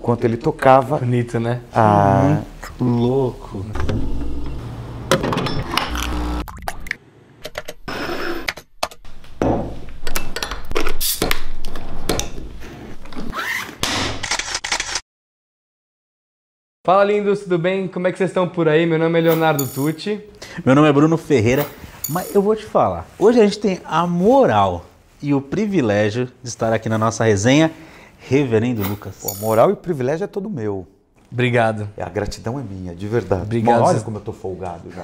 enquanto ele tocava. Bonito, né? Muito louco. Fala, lindos, tudo bem? Como é que vocês estão por aí? Meu nome é Leonardo Tucci. Meu nome é Bruno Ferreira, mas eu vou te falar, hoje a gente tem a moral e o privilégio de estar aqui na nossa resenha, Reverendo Lucas. Pô, a moral e o privilégio é todo meu. Obrigado. A gratidão é minha, de verdade. Obrigado. Olha como eu tô folgado já.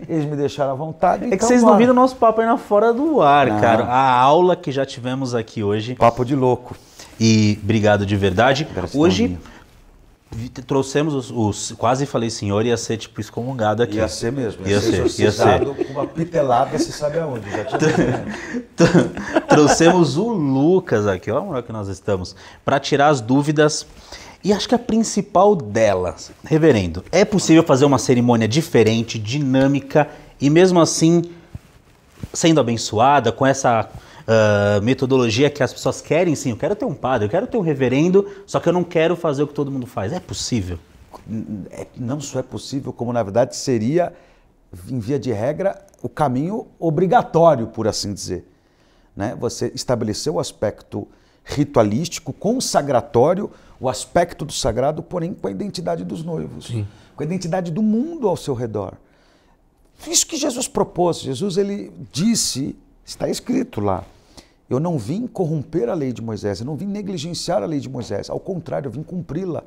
Eles me deixaram à vontade. É que vocês não viram o nosso papo aí na fora do ar, cara. A aula que já tivemos aqui hoje. Papo de louco. E obrigado de verdade. Gratidão Hoje minha. Trouxemos os... Quase falei senhor, ia ser tipo excomungado aqui. Ia ser mesmo. Ia ser. Com uma pitelada, você sabe aonde. Já tinha Trouxemos o Lucas aqui, olha a moral que nós estamos, para tirar as dúvidas. E acho que a principal delas, reverendo, é possível fazer uma cerimônia diferente, dinâmica e mesmo assim sendo abençoada com essa metodologia que as pessoas querem? Sim, eu quero ter um padre, eu quero ter um reverendo, só que eu não quero fazer o que todo mundo faz. É possível? Não só é possível, como na verdade seria, em via de regra, o caminho obrigatório, por assim dizer. Né? Você estabeleceu o aspecto ritualístico, consagratório, o aspecto do sagrado, porém com a identidade dos noivos, Sim. Com a identidade do mundo ao seu redor. Isso que Jesus propôs. Jesus, ele disse, está escrito lá, eu não vim corromper a lei de Moisés, eu não vim negligenciar a lei de Moisés, ao contrário, eu vim cumpri-la.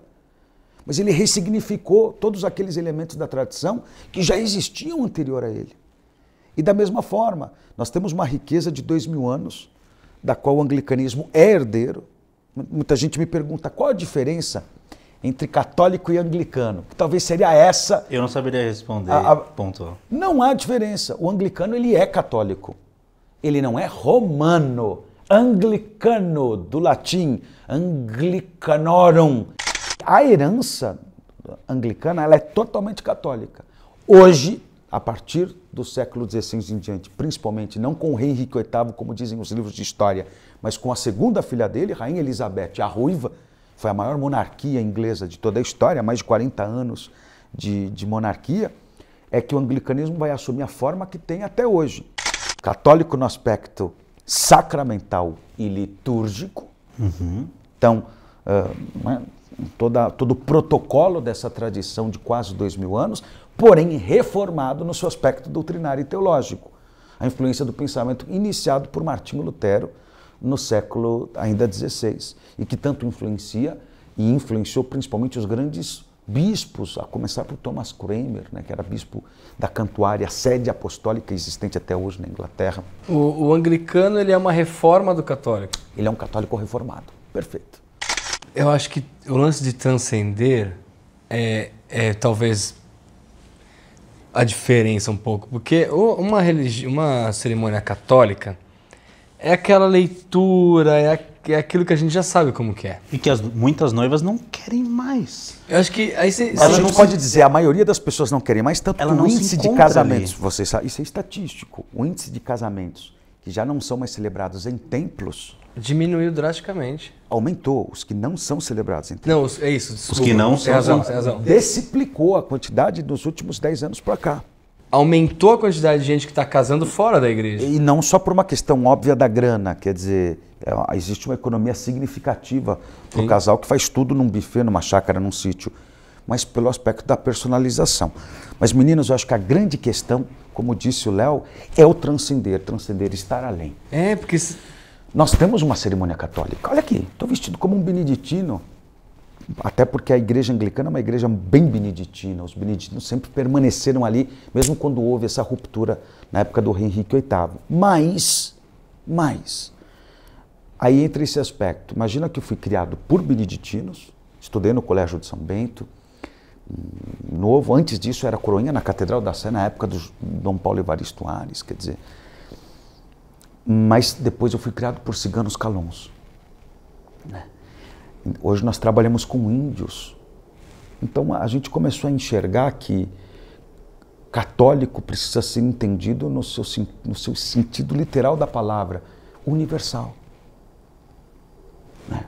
Mas ele ressignificou todos aqueles elementos da tradição que já existiam anterior a ele. E da mesma forma, nós temos uma riqueza de 2000 anos, da qual o anglicanismo é herdeiro. Muita gente me pergunta qual a diferença entre católico e anglicano, que talvez seria essa. Eu não saberia responder, ponto. Não há diferença. O anglicano, ele é católico. Ele não é romano. Anglicano, do latim, anglicanorum. A herança anglicana, ela é totalmente católica. Hoje, a partir do século XVI em diante, principalmente não com o rei Henrique VIII, como dizem os livros de história, mas com a segunda filha dele, Rainha Elizabeth, a Ruiva, foi a maior monarquia inglesa de toda a história, mais de 40 anos de monarquia, é que o anglicanismo vai assumir a forma que tem até hoje. Católico no aspecto sacramental e litúrgico. Então, todo o protocolo dessa tradição de quase 2000 anos, porém reformado no seu aspecto doutrinário e teológico. A influência do pensamento iniciado por Martinho Lutero no século ainda XVI, e que tanto influencia e influenciou principalmente os grandes bispos, a começar por Thomas Cranmer, né, que era bispo da Cantuária, sede apostólica existente até hoje na Inglaterra. O anglicano, ele é uma reforma do católico. Ele é um católico reformado. Perfeito. Eu acho que o lance de transcender é talvez a diferença um pouco, porque uma cerimônia católica é aquela leitura, é aquilo que a gente já sabe como que é. E que muitas noivas não querem mais. Eu acho que aí A gente pode dizer, a maioria das pessoas não querem mais, tanto que o índice de casamentos, você sabe, isso é estatístico, o índice de casamentos que já não são mais celebrados em templos diminuiu drasticamente. aumentou, os que não são celebrados em templos. Não, é isso. Desculpa. Os que não tem são. razão. Deciplicou a quantidade nos últimos 10 anos para cá. Aumentou a quantidade de gente que está casando fora da igreja. E não só por uma questão óbvia da grana, quer dizer, existe uma economia significativa para o casal que faz tudo num buffet, numa chácara, num sítio, mas pelo aspecto da personalização. Mas meninos, eu acho que a grande questão, como disse o Léo, é o transcender estar além. É, porque... Nós temos uma cerimônia católica, olha aqui, estou vestido como um beneditino, até porque a igreja anglicana é uma igreja bem beneditina, os beneditinos sempre permaneceram ali, mesmo quando houve essa ruptura na época do rei Henrique VIII. Mas, aí entra esse aspecto, imagina que eu fui criado por beneditinos, estudei no Colégio de São Bento, novo, antes disso era coroinha na Catedral da Sé, na época do Dom Paulo Evaristo Ares, quer dizer, mas depois eu fui criado por ciganos calons, né? Hoje nós trabalhamos com índios, então a gente começou a enxergar que católico precisa ser entendido no seu sentido literal da palavra, universal, né?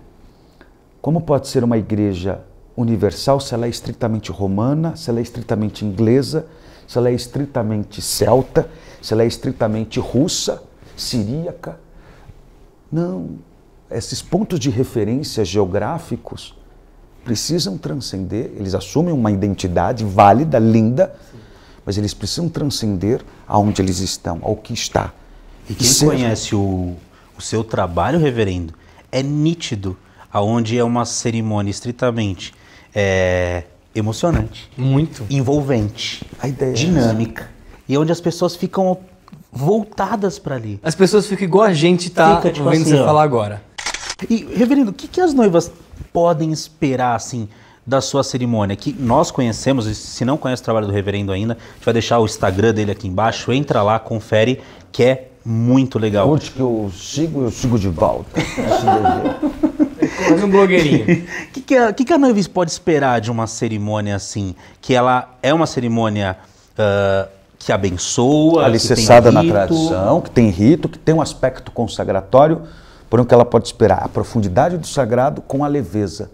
Como pode ser uma igreja universal se ela é estritamente romana, se ela é estritamente inglesa, se ela é estritamente celta, se ela é estritamente russa, siríaca? Não. Esses pontos de referência geográficos precisam transcender, eles assumem uma identidade válida, linda, mas eles precisam transcender aonde eles estão, ao que está. E quem conhece o seu trabalho, reverendo, é nítido aonde é uma cerimônia estritamente emocionante, Muito. envolvente, A ideia é dinâmica, e onde as pessoas ficam voltadas para ali. As pessoas ficam igual a gente tá Fica, tipo vendo assim, você ó. falar agora. E, reverendo, o que as noivas podem esperar, assim, da sua cerimônia? Que nós conhecemos, e se não conhece o trabalho do reverendo ainda, a gente vai deixar o Instagram dele aqui embaixo, entra lá, confere, que é muito legal. Curte que eu sigo de volta. Mais um blogueirinho. O que a noiva pode esperar de uma cerimônia assim? Que ela é uma cerimônia que abençoa, Alicerçada que na tem rito. tradição, que tem rito, que tem um aspecto consagratório, porém o que ela pode esperar? A profundidade do sagrado com a leveza,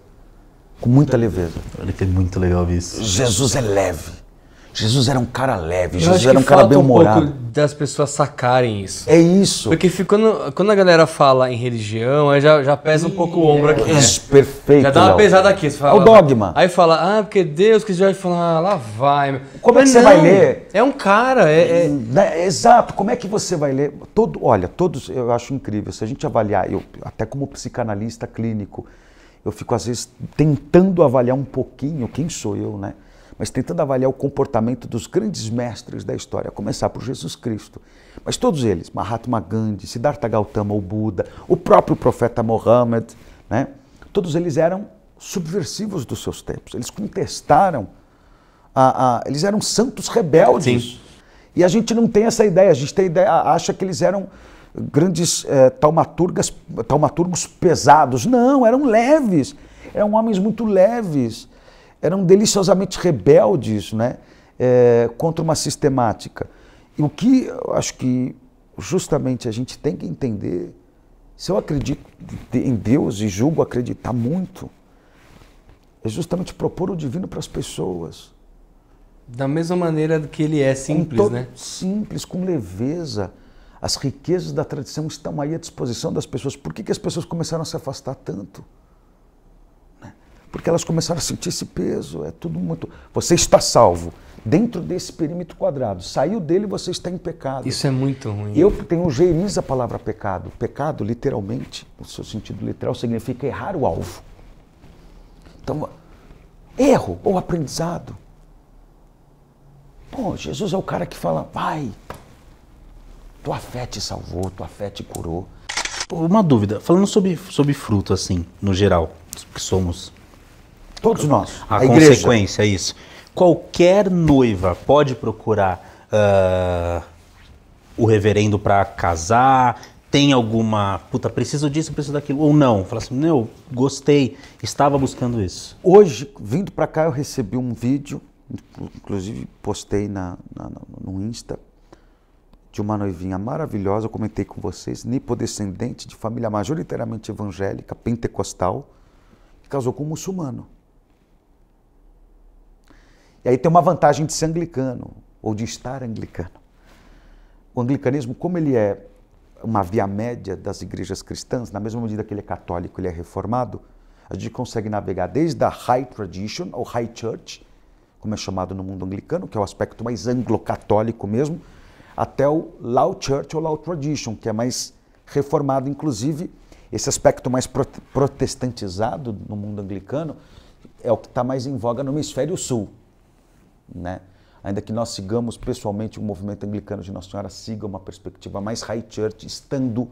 com muita leveza. Olha que é muito legal isso. Jesus é leve. Jesus era um cara leve, Eu Jesus acho era que um cara falta bem-humorado. pouco das pessoas sacarem isso. É isso. Porque quando a galera fala em religião, aí já pesa um pouco o ombro aqui, né? Isso, perfeito. Já dá uma Léo. pesada aqui. Você fala, É o dogma. Aí fala, porque Deus que já vai falar, lá vai. Como é Mas que você não, vai ler? É um cara, Né, exato, como é que você vai ler? Olha, todos eu acho incrível. Se a gente avaliar, eu até como psicanalista clínico, eu fico às vezes tentando avaliar um pouquinho, quem sou eu, né? Mas tentando avaliar o comportamento dos grandes mestres da história, a começar por Jesus Cristo. Mas todos eles, Mahatma Gandhi, Siddhartha Gautama, o Buda, o próprio profeta Mohammed, né? Todos eles eram subversivos dos seus tempos. Eles contestaram, eles eram santos rebeldes. Sim. E a gente não tem essa ideia, a gente tem ideia, acha que eles eram grandes taumaturgos pesados. Não, eram leves, eram homens muito leves. Eram deliciosamente rebeldes, né, contra uma sistemática. E o que eu acho que justamente a gente tem que entender, se eu acredito em Deus e julgo acreditar muito, é justamente propor o divino para as pessoas. da mesma maneira que ele é simples, né? Simples, com leveza. As riquezas da tradição estão aí à disposição das pessoas. Por que as pessoas começaram a se afastar tanto? Porque elas começaram a sentir esse peso, é tudo muito... Você está salvo dentro desse perímetro quadrado, saiu dele, você está em pecado. Isso é muito ruim. Eu tenho geriza a palavra pecado. Pecado, literalmente, no seu sentido literal, significa errar o alvo. Então, erro ou aprendizado. Pô, Jesus é o cara que fala, vai, tua fé te salvou, tua fé te curou. Uma dúvida, falando sobre fruto, assim, no geral, que somos... Todos nós. A igreja. consequência é isso. Qualquer noiva pode procurar o reverendo para casar? Tem alguma, preciso disso, preciso daquilo, ou não? Fala assim, não, gostei, estava buscando isso. Hoje, vindo para cá, eu recebi um vídeo, inclusive postei no Insta, de uma noivinha maravilhosa, eu comentei com vocês, nipodescendente, de família majoritariamente evangélica, pentecostal, que casou com um muçulmano. E aí tem uma vantagem de ser anglicano, ou de estar anglicano. O anglicanismo, como ele é uma via média das igrejas cristãs, na mesma medida que ele é católico, ele é reformado, a gente consegue navegar desde a High Tradition, ou High Church, como é chamado no mundo anglicano, que é o aspecto mais anglo-católico mesmo, até o Low Church ou Low Tradition, que é mais reformado, inclusive, esse aspecto mais protestantizado no mundo anglicano é o que está mais em voga no hemisfério sul, né? Ainda que nós sigamos pessoalmente o movimento anglicano de Nossa Senhora, siga uma perspectiva mais High Church, estando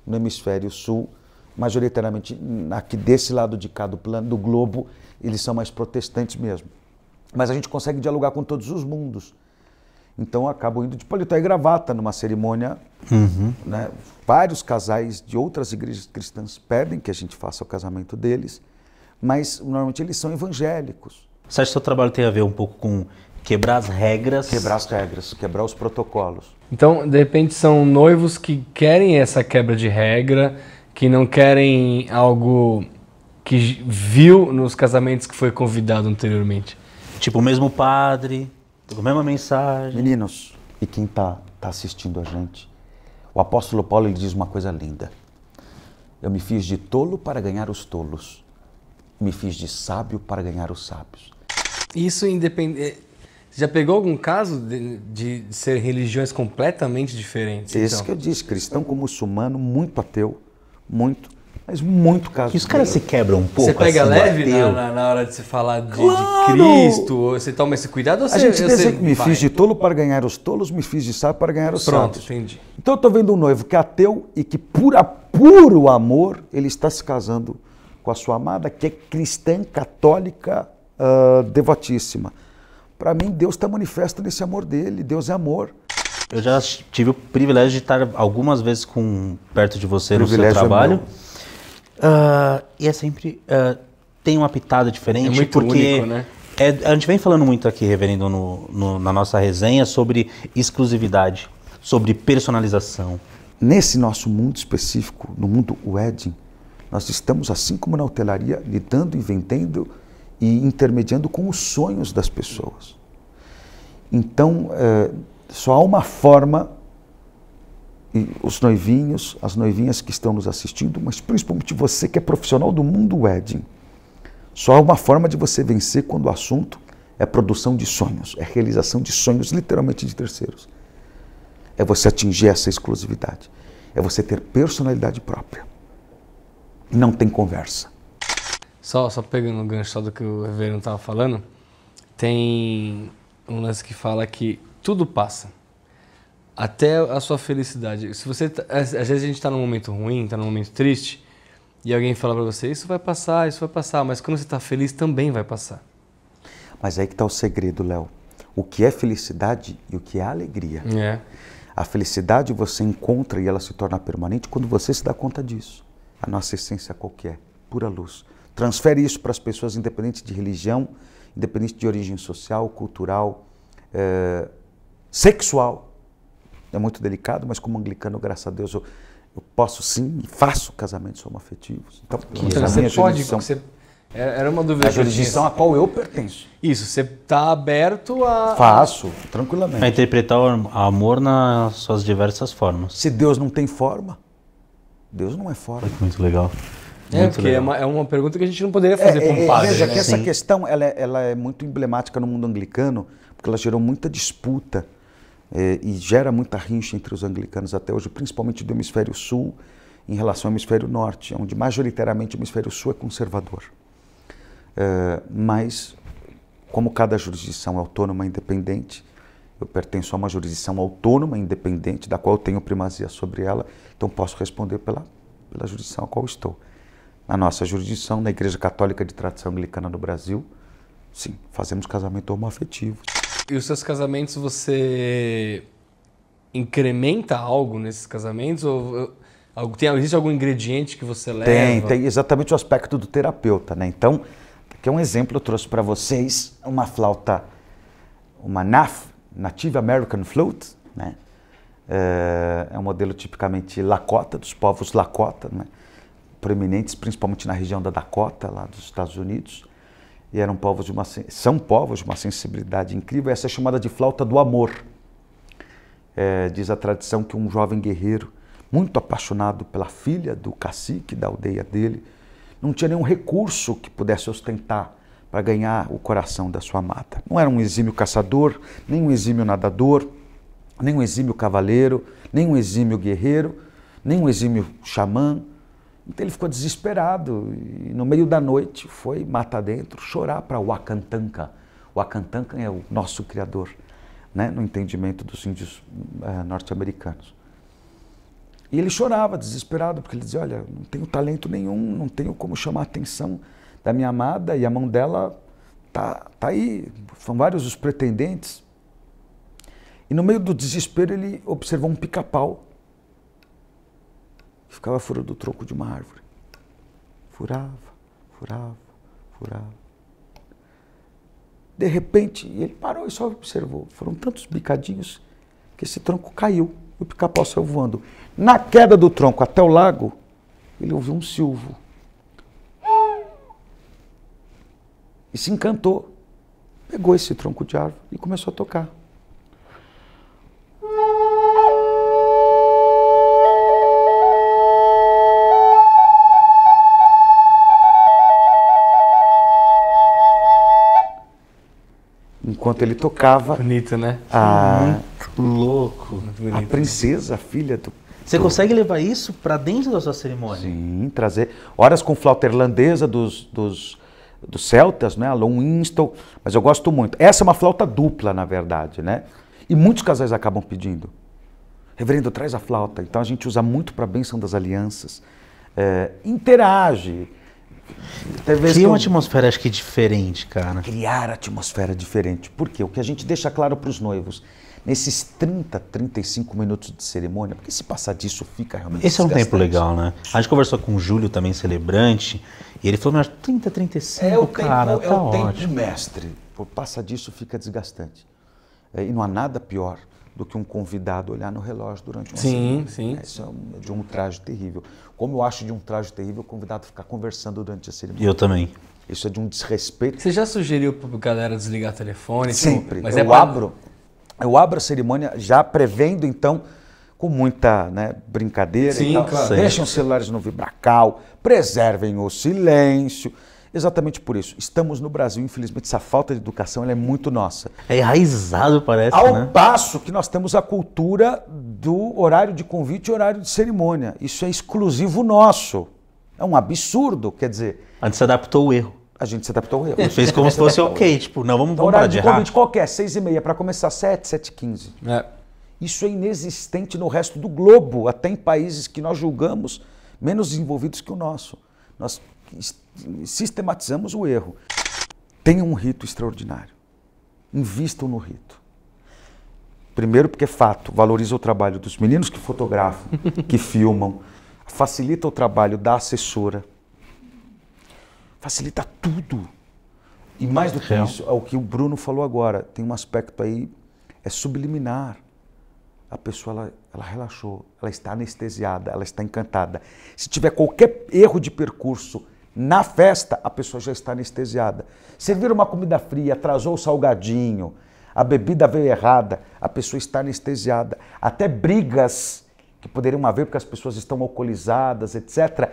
no hemisfério sul, majoritariamente aqui desse lado de cá do plano do globo, eles são mais protestantes mesmo. Mas a gente consegue dialogar com todos os mundos. Então eu acabo indo de paletó e gravata numa cerimônia, né? Vários casais de outras igrejas cristãs pedem que a gente faça o casamento deles, mas normalmente eles são evangélicos. Você acha que o seu trabalho tem a ver um pouco com quebrar as regras? Quebrar as regras, quebrar os protocolos. Então, de repente, são noivos que querem essa quebra de regra, que não querem algo que viu nos casamentos que foi convidado anteriormente? Tipo, o mesmo padre, a mesma mensagem. Meninos, e quem tá assistindo a gente, o apóstolo Paulo ele diz uma coisa linda. Eu me fiz de tolo para ganhar os tolos. Me fiz de sábio para ganhar os sábios. Isso independe. Já pegou algum caso de ser religiões completamente diferentes? Esse então? que eu disse, cristão com muçulmano, muito ateu, muito, mas muito caso. E os caras se quebram um pouco. Você pega assim, leve ateu. na hora de se falar de Claro! Cristo? Ou você toma esse cuidado ou A você, gente diz você que me vai? fiz de tolo para ganhar os tolos, me fiz de sábio para ganhar os Pronto, sábios. entendi. Então eu estou vendo um noivo que é ateu e que por puro amor ele está se casando com a sua amada, que é cristã, católica, devotíssima. Para mim, Deus está manifesto nesse amor dele, Deus é amor. Eu já tive o privilégio de estar algumas vezes perto de você no seu Privilégio é trabalho. E é sempre... tem uma pitada diferente. É muito porque único, né? A gente vem falando muito aqui, reverendo, na nossa resenha sobre exclusividade, sobre personalização. Nesse nosso mundo específico, no mundo wedding, nós estamos, assim como na hotelaria, lidando e vendendo e intermediando com os sonhos das pessoas. Então, só há uma forma, e os noivinhos, as noivinhas que estão nos assistindo, mas principalmente você que é profissional do mundo wedding, só há uma forma de você vencer quando o assunto é produção de sonhos, é realização de sonhos, literalmente de terceiros. É você atingir essa exclusividade, é você ter personalidade própria. Não tem conversa. Só pegando o gancho do que o reverendo estava falando, tem um lance que fala que tudo passa, até a sua felicidade. Se você, às vezes a gente está num momento ruim, está num momento triste, e alguém fala para você, isso vai passar, mas quando você está feliz também vai passar. Mas aí que está o segredo, Léo. O que é felicidade e o que é alegria. É. A felicidade você encontra e ela se torna permanente quando você se dá conta disso. A nossa essência qual que é? Pura luz. Transfere isso para as pessoas, independente de religião, independente de origem social, cultural, sexual. É muito delicado, mas como anglicano, graças a Deus, eu posso sim e faço casamentos homoafetivos. Então, Você pode... Era uma dúvida. A jurisdição a qual eu pertenço. Isso, você está aberto a... Faço, tranquilamente. A interpretar o amor nas suas diversas formas. Se Deus não tem forma, Deus não é forma. Muito legal. Porque legal. É uma pergunta que a gente não poderia fazer para um padre. Veja né? que essa questão ela é muito emblemática no mundo anglicano, porque ela gerou muita disputa e gera muita rincha entre os anglicanos até hoje, principalmente do hemisfério sul em relação ao hemisfério norte, onde majoritariamente o hemisfério sul é conservador. Mas, como cada jurisdição é autônoma e independente, eu pertenço a uma jurisdição autônoma e independente, da qual eu tenho primazia sobre ela, então posso responder pela jurisdição a qual estou. Na nossa jurisdição, na Igreja Católica de Tradição Anglicana no Brasil, sim, fazemos casamento homoafetivo. E os seus casamentos, você incrementa algo nesses casamentos? Ou existe algum ingrediente que você leva? Tem exatamente o aspecto do terapeuta, né? Então, aqui é um exemplo, eu trouxe para vocês uma flauta, uma NAF, Native American Flute, né? É um modelo tipicamente Lakota, dos povos Lakota, né? Proeminentes, principalmente na região da Dakota, lá dos Estados Unidos. E são povos de uma sensibilidade incrível. Essa é chamada de flauta do amor. Diz a tradição que um jovem guerreiro, muito apaixonado pela filha do cacique da aldeia dele, não tinha nenhum recurso que pudesse ostentar para ganhar o coração da sua amada. Não era um exímio caçador, nem um exímio nadador, nem um exímio cavaleiro, nem um exímio guerreiro, nem um exímio xamã. Então ele ficou desesperado e no meio da noite foi mata dentro, chorar para Wakantanka. Wakantanka é o nosso criador, né, no entendimento dos índios norte-americanos. E ele chorava, desesperado, porque ele dizia, olha, não tenho talento nenhum, não tenho como chamar a atenção da minha amada e a mão dela tá aí, são vários os pretendentes. E no meio do desespero ele observou um pica-pau que ficava furando o tronco de uma árvore. Furava, furava, furava. De repente, ele parou e só observou. Foram tantos bicadinhos que esse tronco caiu e o pica-pau saiu voando. Na queda do tronco até o lago, ele ouviu um silvo. e se encantou. Pegou esse tronco de árvore e começou a tocar. Enquanto ele tocava, Bonito, né? Muito louco. a princesa, a filha do... Você consegue levar isso pra dentro da sua cerimônia? Sim, trazer... Horas com flauta irlandesa dos celtas, né? A Long Winston, mas eu gosto muito. Essa é uma flauta dupla, na verdade, né? E muitos casais acabam pedindo. Reverendo, traz a flauta. Então a gente usa muito para a bênção das alianças. Interage. Cria uma atmosfera, acho que diferente, cara. Criar atmosfera diferente. Por quê? O que a gente deixa claro para os noivos, nesses 30, 35 minutos de cerimônia, porque se passar disso fica realmente Esse é um tempo desgastante. legal, né? A gente conversou com o Júlio, também celebrante, e ele falou, mas 30, 35, cara, tá ótimo. tempo mestre. Por passar disso fica desgastante. E não há nada pior do que um convidado olhar no relógio durante uma cerimônia. Sim. Isso é de um traje terrível. Como eu acho de um traje terrível o convidado ficar conversando durante a cerimônia. Eu também. Isso é de um desrespeito. Você já sugeriu pra galera desligar o telefone? Sempre. Mas eu abro a cerimônia já prevendo, então, com muita brincadeira. Sim, e tal. claro. Deixem os celulares no vibracal, preservem o silêncio. Exatamente por isso. Estamos no Brasil, infelizmente, essa falta de educação ela é muito nossa. É enraizado, parece, Ao né? passo que nós temos a cultura do horário de convite e horário de cerimônia. Isso é exclusivo nosso. É um absurdo, quer dizer, A gente se adaptou ao erro. a gente se adaptou ao erro. Ele fez como se fosse ok, tipo, não, vamos Então, parar horário de de errar. convite qualquer, 6h30, para começar 7, 7h15. É. Isso é inexistente no resto do globo, até em países que nós julgamos menos desenvolvidos que o nosso. Nós sistematizamos o erro. Tenham um rito extraordinário. Invistam no rito. Primeiro porque é fato, valoriza o trabalho dos meninos que fotografam, que filmam, facilita o trabalho da assessora, facilita tudo. E mais do que isso, é o que o Bruno falou agora, tem um aspecto aí, é subliminar. A pessoa, ela relaxou, ela está anestesiada, ela está encantada. Se tiver qualquer erro de percurso na festa, a pessoa já está anestesiada. Servir uma comida fria, atrasou o salgadinho, a bebida veio errada, a pessoa está anestesiada. Até brigas que poderiam haver porque as pessoas estão alcoolizadas, etc.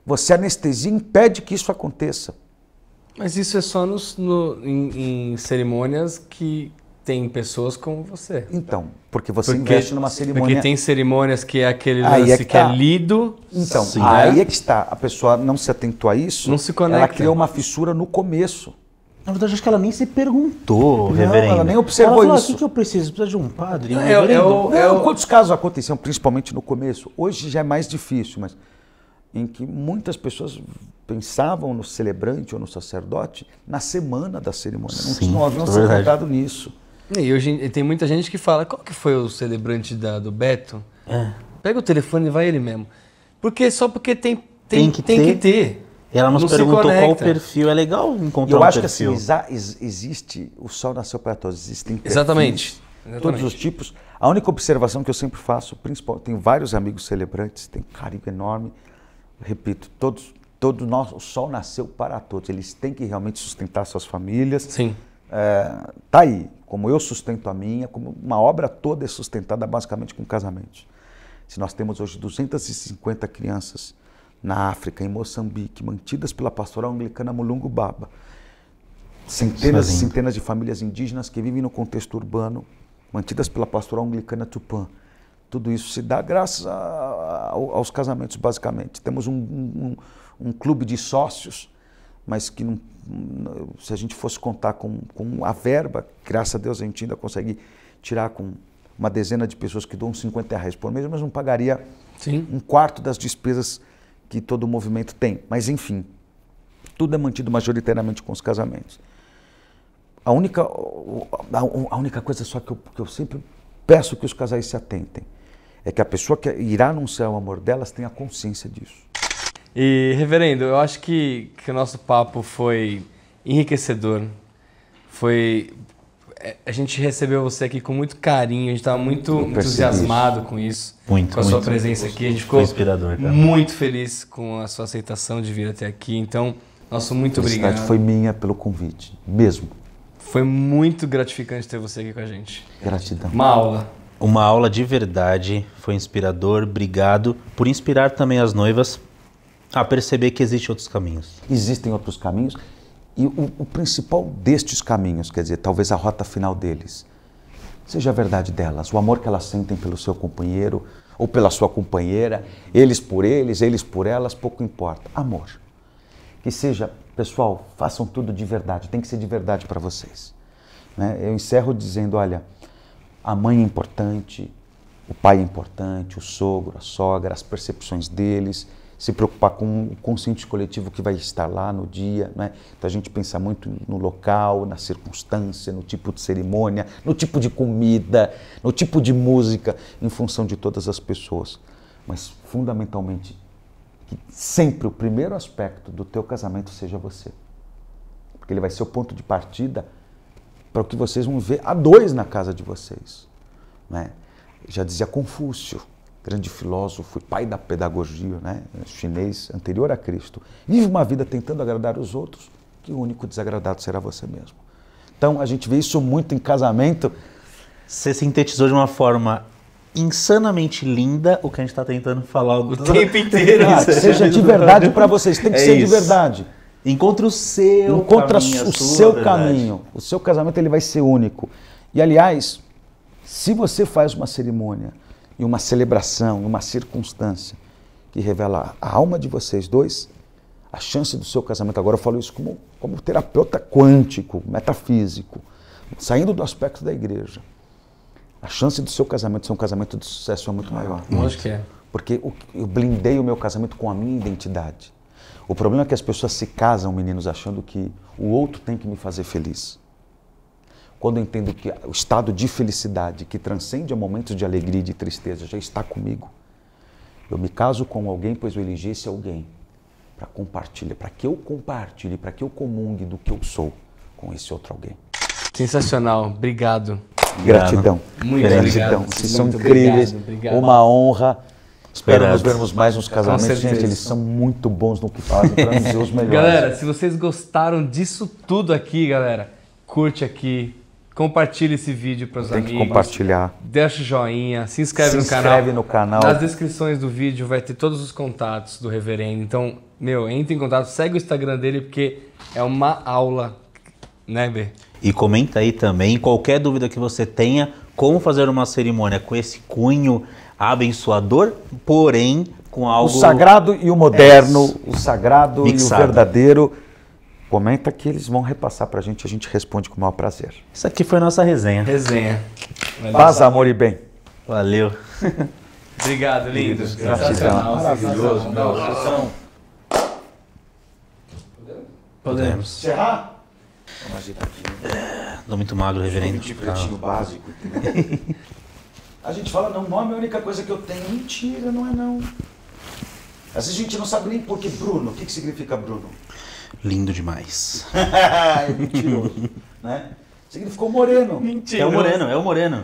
Você anestesia e impede que isso aconteça. Mas isso é só em cerimônias que tem pessoas como você. Então, porque você investe numa cerimônia... Porque tem cerimônias que é aquele Aí lance é que que é tá. lido. Então, sim, aí né? é que está. A pessoa não se atentou a isso. Não se conecta. Ela criou uma fissura no começo. Na verdade, acho que ela nem se perguntou, reverendo. ela nem observou ela falou, isso. O que eu preciso? Preciso de um padre? Um É reverendo? Não, quantos casos aconteciam, principalmente no começo? Hoje já é mais difícil, mas em que muitas pessoas pensavam no celebrante ou no sacerdote na semana da cerimônia. Sim, Não haviam é se verdade. atentado nisso. E hoje tem muita gente que fala, qual que foi o celebrante do Beto? Pega o telefone e vai ele mesmo. Só porque tem que ter. Ela nos Não se perguntou qual o conecta. perfil. É legal E encontrar eu um acho que assim, perfil. existe, o sol nasceu para todos, existem perfis, Exatamente. todos os tipos. A única observação que eu sempre faço, tenho vários amigos celebrantes, tenho um carinho enorme, repito, o sol nasceu para todos, eles têm que realmente sustentar suas famílias. Sim. Tá aí, como eu sustento a minha, como uma obra toda é sustentada basicamente com casamentos. Se nós temos hoje 250 crianças na África, em Moçambique, mantidas pela pastoral anglicana Mulungu Baba, centenas e centenas de famílias indígenas que vivem no contexto urbano, mantidas pela pastoral anglicana Tupã. Tudo isso se dá graças aos casamentos, basicamente. Temos um clube de sócios, mas que não, se a gente fosse contar com a verba, graças a Deus a gente ainda consegue tirar com uma dezena de pessoas que doam R$50 por mês, mas não pagaria um quarto das despesas que todo o movimento tem. Mas enfim, tudo é mantido majoritariamente com os casamentos. A única coisa só que eu sempre peço que os casais se atentem é que a pessoa que irá anunciar o amor delas tenha consciência disso. E, reverendo, eu acho que o nosso papo foi enriquecedor. A gente recebeu você aqui com muito carinho, a gente estava muito entusiasmado com isso. Com a sua presença aqui. A gente ficou inspirador, cara. muito feliz com a sua aceitação de vir até aqui. Então, Nosso muito A felicidade obrigado. foi minha pelo convite, mesmo. Foi muito gratificante ter você aqui com a gente. Gratidão. Uma aula. Uma aula de verdade, foi inspirador. Obrigado por inspirar também as noivas a perceber que existem outros caminhos. Existem outros caminhos e o principal destes caminhos, quer dizer, talvez a rota final deles, seja a verdade delas, o amor que elas sentem pelo seu companheiro ou pela sua companheira, eles por elas, pouco importa. Amor. Que seja, pessoal, façam tudo de verdade, tem que ser de verdade para vocês. Né? Eu encerro dizendo, olha, a mãe é importante, o pai é importante, o sogro, a sogra, as percepções deles, se preocupar com o consciente coletivo que vai estar lá no dia, né? Então a gente pensa muito no local, na circunstância, no tipo de cerimônia, no tipo de comida, no tipo de música, em função de todas as pessoas. Mas fundamentalmente, que sempre o primeiro aspecto do teu casamento seja você. Porque ele vai ser o ponto de partida para o que vocês vão ver a dois na casa de vocês. Né? Já dizia Confúcio, grande filósofo e pai da pedagogia, né? Chinês, anterior a Cristo. Vive uma vida tentando agradar os outros, que o único desagradado será você mesmo. Então, a gente vê isso muito em casamento. Você sintetizou de uma forma insanamente linda o que a gente está tentando falar O tempo inteiro. Ah, seja de verdade para vocês, tem que ser de verdade. Encontre o seu Encontra caminho, o a sua seu verdade. caminho. O seu casamento ele vai ser único. E, aliás, se você faz uma cerimônia e uma celebração, uma circunstância que revela a alma de vocês dois, a chance do seu casamento, agora eu falo isso como terapeuta quântico, metafísico, saindo do aspecto da igreja, a chance do seu casamento ser um casamento de sucesso é muito maior. Lógico que é. Porque eu blindei o meu casamento com a minha identidade. O problema é que as pessoas se casam, meninos, achando que o outro tem que me fazer feliz. Quando eu entendo que o estado de felicidade que transcende a momentos de alegria e de tristeza já está comigo, eu me caso com alguém, pois eu elegi esse alguém para compartilhar, para que eu compartilhe, para que eu comungue do que eu sou com esse outro alguém. Sensacional. Obrigado. Gratidão. Muito Gratidão. obrigado. Vocês são Muito incríveis. obrigado. Uma honra. Espero nos Obrigado. vermos mais nos casamentos. Com certeza. Gente, eles são muito bons no que fazem, para nos ser os melhores. Galera, se vocês gostaram disso tudo aqui, galera, curte aqui, compartilhe esse vídeo para os tem amigos. que compartilhar. Deixa o joinha, se inscreve Se no canal. inscreve no canal. Nas descrições do vídeo vai ter todos os contatos do reverendo. Então, entre em contato, segue o Instagram dele porque é uma aula, né, B? E comenta aí também qualquer dúvida que você tenha, como fazer uma cerimônia com esse cunho abençoador, porém com algo... O sagrado e o moderno, o sagrado Mixado. e o verdadeiro. Comenta que eles vão repassar pra gente, a gente responde com o maior prazer. Isso aqui foi a nossa resenha. Resenha. Paz, amor e bem. Valeu. Obrigado, lindo. Gratidão. Sensacional. Maravilhoso. Não, vocês são... Podemos. Encerrar? Tô muito magro, reverendo. De pretinho básico, entendeu? A gente fala, não, nome é a única coisa que eu tenho. Mentira, não é não. Às vezes a gente não sabe nem por que Bruno. O que significa Bruno? Lindo demais. É mentiroso, né? Significou moreno. É o moreno, é o moreno.